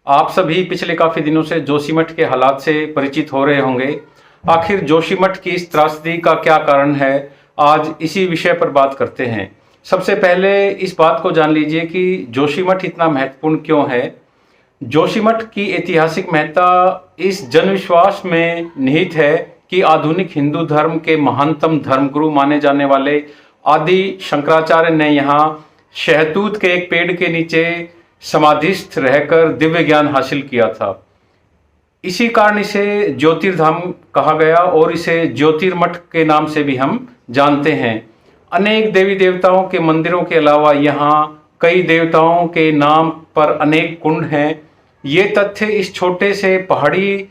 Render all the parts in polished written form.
आप सभी पिछले काफी दिनों से जोशीमठ के हालात से परिचित हो रहे होंगे। आखिर जोशीमठ की इस त्रासदी का क्या कारण है, आज इसी विषय पर बात करते हैं। सबसे पहले इस बात को जान लीजिए कि जोशीमठ इतना महत्वपूर्ण क्यों है। जोशीमठ की ऐतिहासिक महत्ता इस जनविश्वास में निहित है कि आधुनिक हिंदू धर्म के महानतम धर्मगुरु माने जाने वाले आदि शंकराचार्य ने यहाँ शहतूत के एक पेड़ के नीचे समाधिस्थ रहकर दिव्य ज्ञान हासिल किया था। इसी कारण इसे ज्योतिर्धाम कहा गया और इसे ज्योतिर्मठ के नाम से भी हम जानते हैं। अनेक देवी देवताओं के मंदिरों के अलावा यहाँ कई देवताओं के नाम पर अनेक कुंड हैं। ये तथ्य इस छोटे से पहाड़ी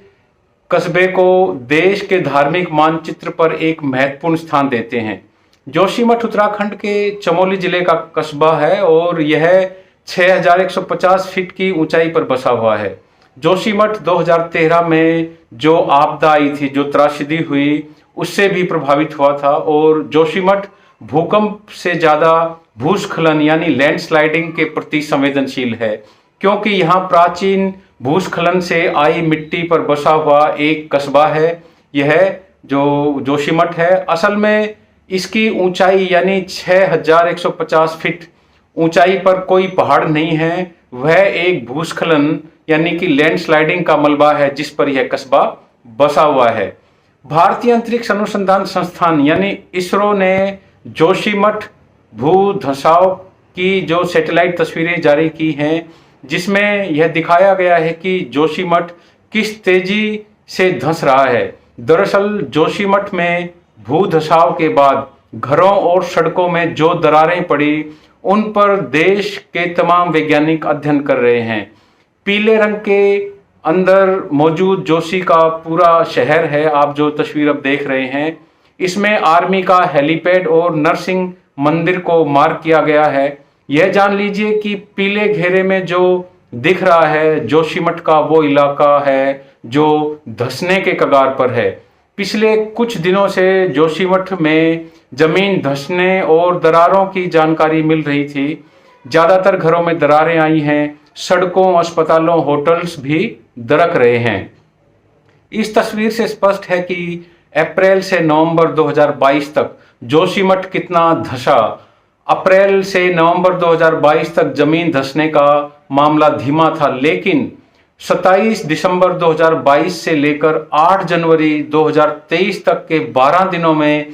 कस्बे को देश के धार्मिक मानचित्र पर एक महत्वपूर्ण स्थान देते हैं। जोशीमठ उत्तराखंड के चमोली जिले का कस्बा है और यह 6150 फीट की ऊंचाई पर बसा हुआ है। जोशीमठ 2013 में जो आपदा आई थी, जो त्रासदी हुई, उससे भी प्रभावित हुआ था और जोशीमठ भूकंप से ज्यादा भूस्खलन यानी लैंडस्लाइडिंग के प्रति संवेदनशील है, क्योंकि यहाँ प्राचीन भूस्खलन से आई मिट्टी पर बसा हुआ एक कस्बा है। यह जो जोशीमठ है, असल में इसकी ऊंचाई यानी 6150 फीट ऊंचाई पर कोई पहाड़ नहीं है, वह एक भूस्खलन यानी कि लैंडस्लाइडिंग का मलबा है जिस पर यह कस्बा बसा हुआ है। भारतीय अंतरिक्ष अनुसंधान संस्थान यानी इसरो ने जोशीमठ भू धंसाव की जो सैटेलाइट तस्वीरें जारी की हैं, जिसमें यह दिखाया गया है कि जोशीमठ किस तेजी से धंस रहा है। दरअसल जोशीमठ में भू धंसाव के बाद घरों और सड़कों में जो दरारें पड़ी, उन पर देश के तमाम वैज्ञानिक अध्ययन कर रहे हैं। पीले रंग के अंदर मौजूद जोशी का पूरा शहर है, आप जो तस्वीर अब देख रहे हैं, इसमें आर्मी का हेलीपैड और नरसिंह मंदिर को मार्क किया गया है। यह जान लीजिए कि पीले घेरे में जो दिख रहा है जोशीमठ का वो इलाका है जो धंसने के कगार पर है। पिछले कुछ दिनों से जोशीमठ में जमीन धंसने और दरारों की जानकारी मिल रही थी। ज्यादातर घरों में दरारें आई हैं, सड़कों, अस्पतालों, होटल्स भी दरक रहे हैं। इस तस्वीर से स्पष्ट है कि अप्रैल से नवंबर 2022 तक जोशीमठ कितना धंसा। अप्रैल से नवंबर 2022 तक जमीन धंसने का मामला धीमा था, लेकिन 27 दिसंबर 2022 से लेकर 8 जनवरी 2023 तक के 12 दिनों में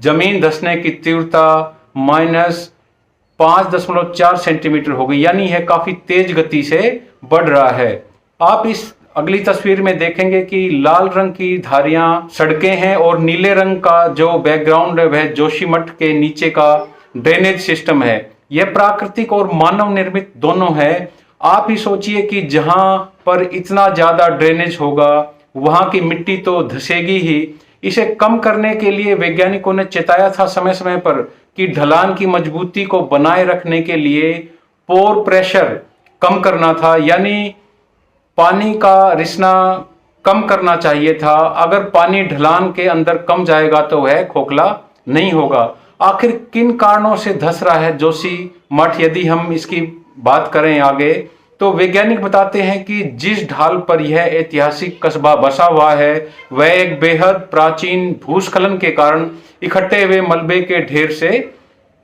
जमीन धंसने की तीव्रता -5.4 सेंटीमीटर हो गई, यानी यह काफी तेज गति से बढ़ रहा है। आप इस अगली तस्वीर में देखेंगे कि लाल रंग की धारियां सड़कें हैं और नीले रंग का जो बैकग्राउंड है वह जोशीमठ के नीचे का ड्रेनेज सिस्टम है। यह प्राकृतिक और मानव निर्मित दोनों है। आप ही सोचिए कि जहां पर इतना ज्यादा ड्रेनेज होगा वहां की मिट्टी तो धंसेगी ही। इसे कम करने के लिए वैज्ञानिकों ने चेताया था समय समय पर कि ढलान की मजबूती को बनाए रखने के लिए पोर प्रेशर कम करना था, यानी पानी का रिसना कम करना चाहिए था। अगर पानी ढलान के अंदर कम जाएगा तो वह खोखला नहीं होगा। आखिर किन कारणों से धंस रहा है जोशीमठ, यदि हम इसकी बात करें आगे, तो वैज्ञानिक बताते हैं कि जिस ढाल पर यह ऐतिहासिक कस्बा बसा हुआ है वह एक बेहद प्राचीन भूस्खलन के कारण इकट्ठे हुए मलबे के ढेर से,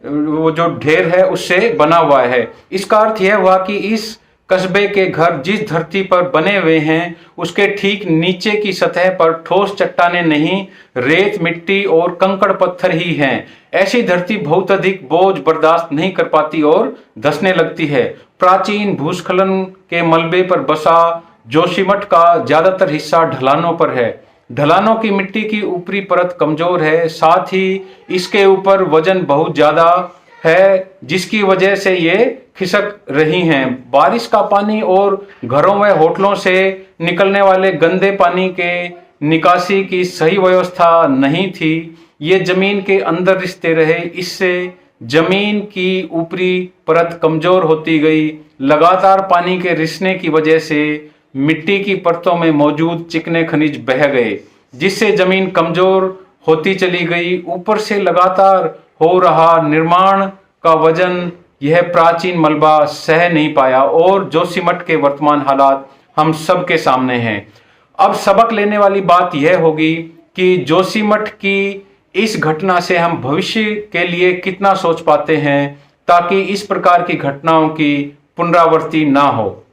वो जो ढेर है उससे बना हुआ है। इसका अर्थ यह हुआ कि इस कस्बे के घर जिस धरती पर बने हुए हैं उसके ठीक नीचे की सतह पर ठोस चट्टानें नहीं, रेत, मिट्टी और कंकड़ पत्थर ही हैं। ऐसी धरती बहुत अधिक बोझ बर्दाश्त नहीं कर पाती और धंसने लगती है। प्राचीन भूस्खलन के मलबे पर बसा जोशीमठ का ज्यादातर हिस्सा ढलानों पर है। ढलानों की मिट्टी की ऊपरी परत कमजोर है, साथ ही इसके ऊपर वजन बहुत ज्यादा है जिसकी वजह से ये खिसक रही हैं। बारिश का पानी और घरों व होटलों से निकलने वाले गंदे पानी के निकासी की सही व्यवस्था नहीं थी। ये जमीन के अंदर रिसते रहे, इससे जमीन की ऊपरी परत कमजोर होती गई। लगातार पानी के रिसने की वजह से मिट्टी की परतों में मौजूद चिकने खनिज बह गए, जिससे जमीन कमजोर होती चली गई। ऊपर से लगातार हो रहा निर्माण का वजन यह प्राचीन मलबा सह नहीं पाया और जोशीमठ के वर्तमान हालात हम सबके सामने हैं। अब सबक लेने वाली बात यह होगी कि जोशीमठ की इस घटना से हम भविष्य के लिए कितना सोच पाते हैं ताकि इस प्रकार की घटनाओं की पुनरावृत्ति ना हो।